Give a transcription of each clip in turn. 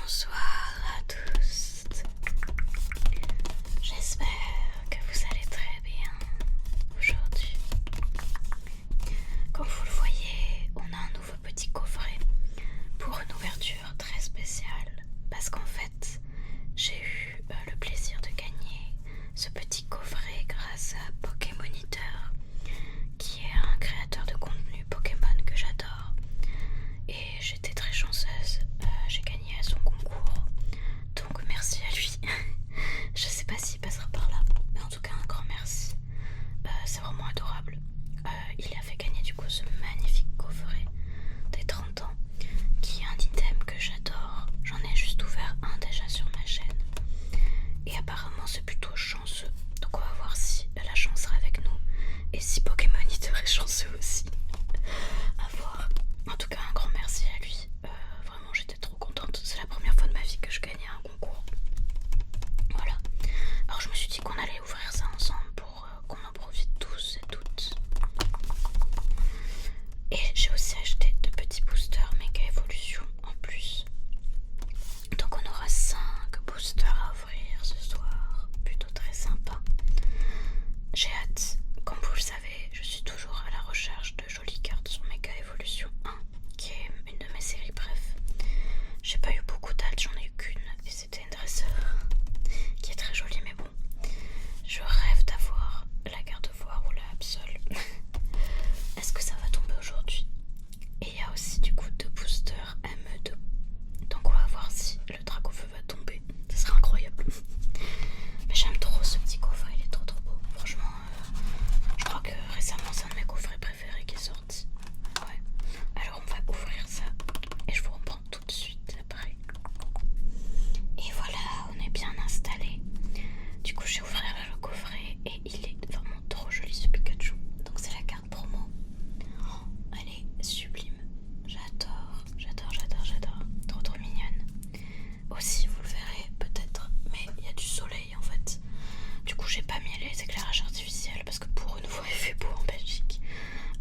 Bonsoir à tous. J'espère que vous allez très bien aujourd'hui. Comme vous le voyez, on a un nouveau petit coffret pour une ouverture très spéciale parce qu'en fait, j'ai eu le plaisir de gagner ce petit coffret grâce à Pokémoniteur, qui est un créateur de contenu Pokémon que j'adore. Et j'étais très chanceuse, j'ai gagné à son concours, donc merci à lui. Je sais pas s'il passera par là, mais en tout cas un grand merci. C'est vraiment adorable. Il a fait gagner du coup ce magnifique coffret des 30 ans, qui est un item que j'adore. J'en ai juste ouvert un déjà sur ma chaîne. Et apparemment c'est plutôt chanceux, donc on va voir si la chance sera avec nous et si Pokémoniteur est chanceux aussi. À voir. En tout cas un grand merci à lui. Vraiment j'étais trop contente. C'est la première fois de ma vie que je gagnais un concours. Voilà. Alors je me suis dit qu'on allait ouvrir ça ensemble pour qu'on en profite tous et toutes. Et j'ai aussi acheté de petits boosters Méga Évolution en plus. Donc on aura 5 boosters à ouvrir ce soir. Plutôt très sympa. J'ai hâte. Comme vous le savez, je suis toujours à la recherche de jolies cartes sur Méga Évolution 1, qui est une de mes séries bref. J'ai pas eu beaucoup d'altes, j'en ai eu qu'une, et c'était une dresseur qui est très jolie, mais bon. Je rêve d'avoir la garde-voire ou la Absol. Est-ce que ça va tomber aujourd'hui? Et il y a aussi du coup 2 boosters ME2. Donc on va voir si le Dracofeu va tomber. Ça serait incroyable. Mais j'aime trop ce petit coffret, il est trop beau. Franchement, je crois que récemment c'est un de mes coffrets préférés qui est sorti. Ouais. Alors on va ouvrir ça et je vous reprends tout de suite après. Et voilà, on est bien installé. Du coup j'ai ouvert le coffret et il est vraiment trop joli ce Pikachu. Donc c'est la carte promo. Oh, elle est sublime. J'adore. Trop mignonne. Aussi vous le verrez peut-être, mais il y a du soleil en fait. Du coup j'ai pas mis les éclairages artificiels parce que pour une fois il fait beau en Belgique.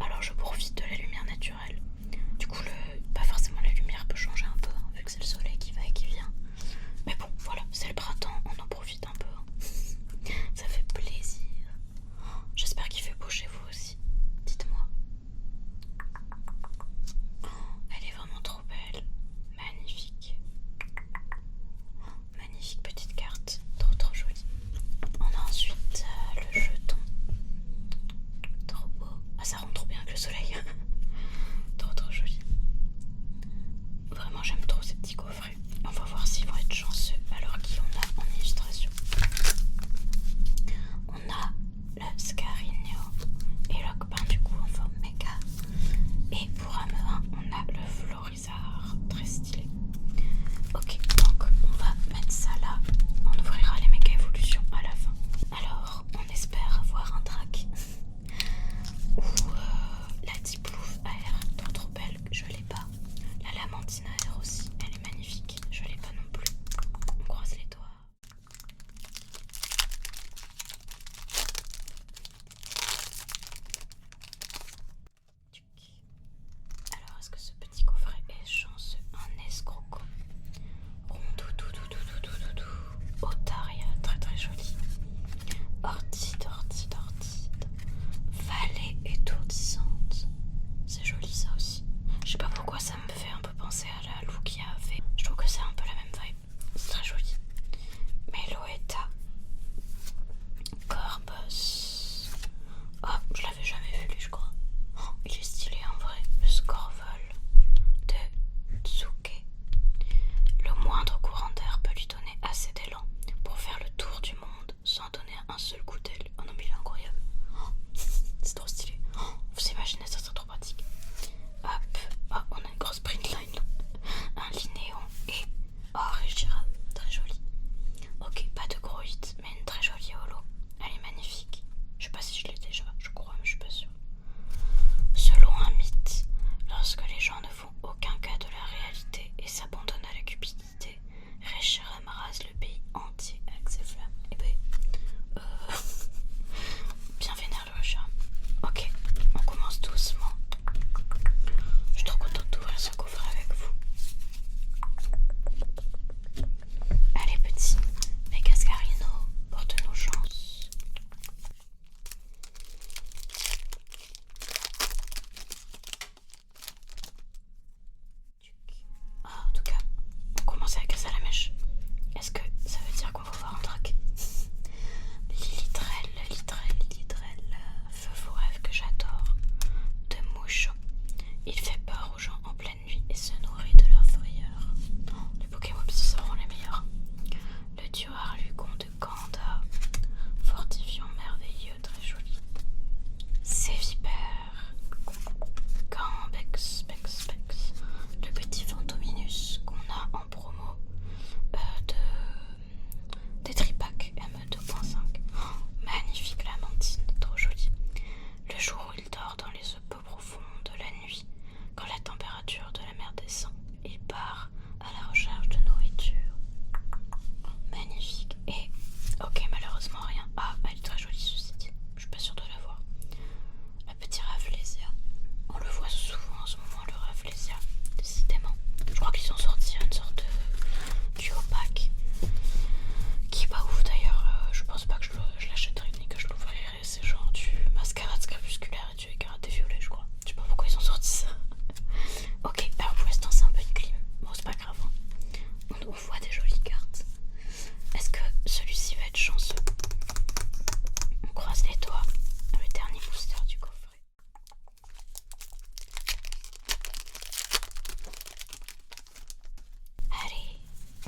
Alors je profite de la lumière naturelle. Du coup pas forcément la lumière peut changer un peu, hein, vu que c'est le soleil qui va et qui vient. Mais bon voilà, c'est le printemps, on en profite un peu. Hein. Ça fait plaisir. J'espère qu'il fait beau chez vous aussi. Dites-moi. Elle est vraiment trop belle. Magnifique. Magnifique petite carte. Trop jolie. On a ensuite le jeton. Trop beau. Ah, ça rend trop bien avec le soleil. trop joli. Vraiment j'aime trop ces petits coffrets. On va voir s'ils vont être chanceux. Alors qui on a en illustration? On a le Scarigno et Lockbin du coup en forme méga. Et pour AME1 on a le Florizard, très stylé. Ok, donc on va mettre ça là. On ouvrira les méga évolutions à la fin. Alors on espère avoir un drac ou la Diplouf AR, trop belle, je l'ai pas. La Lamantine AR aussi, elle est magnifique, je l'ai pas non plus. On croise les doigts. Alors est-ce que ce petit coffret est chanceux? Un escroco. Rondoudou. Otaria, très joli. Ortide. Vallée étourdissante. C'est joli ça aussi. Je sais pas pourquoi ça me fait un peu penser à la Lugia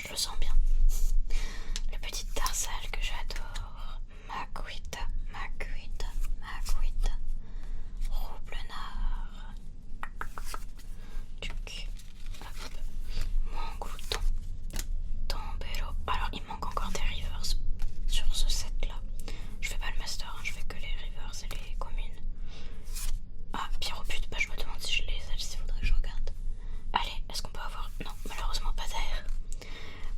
Je le sens bien. Le petit Tarsal que j'adore. Makuita, Makuita, Makuita. Roublenard. Tuc. Hop. Mon glouton. Tombero. Alors il manque encore des rivers sur ce set là. Je fais pas le master, hein, je fais que les rivers et les communes. Ah, pyropute, bah je me demande si je les ai, il faudrait que je regarde. Allez, est-ce qu'on peut avoir... Non, malheureusement pas d'air.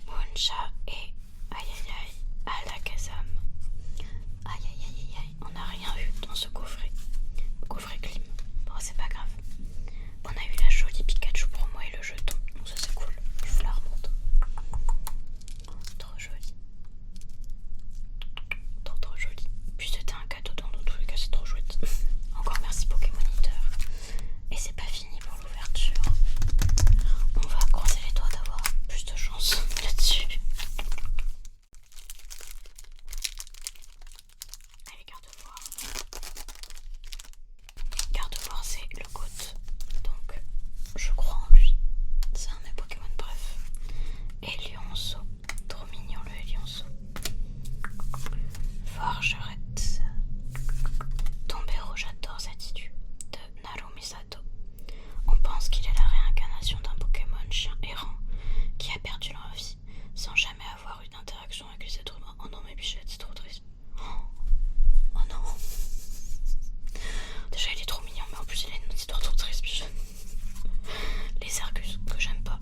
Muncha et aïe aïe aïe, Alakazam. Aïe aïe aïe aïe, on n'a rien vu dans ce coffret. Le coffret clim. Bon, c'est pas grave. On a eu la jolie Pikachu promo et le jeton. Donc ça c'est cool. Je vous la remonte. Trop joli. Trop joli. Puis c'était un cadeau dans tous les cas, c'est trop chouette. Encore merci Pokémoniteur. Et c'est pas fini pour l'ouverture. On va croiser les doigts d'avoir plus de chance là-dessus. Allez, Gardevoir. Gardevoir, c'est le GOAT. Donc, je crois en lui. C'est un de mes Pokémon, bref. Et Lionceau. Trop mignon le Lionceau. Forgerette. Tombero, j'adore cette idée de Naru Misato. On pense qu'il est la réincarnation d'un Pokémon chien errant qui a perdu l'envie sans jamais avoir eu d'interaction avec les êtres humains. Oh non, mais Bichette, c'est trop triste. Oh non. Déjà, il est trop mignon, mais en plus, il a une autre histoire trop triste, Bichette. Les Argus, que j'aime pas.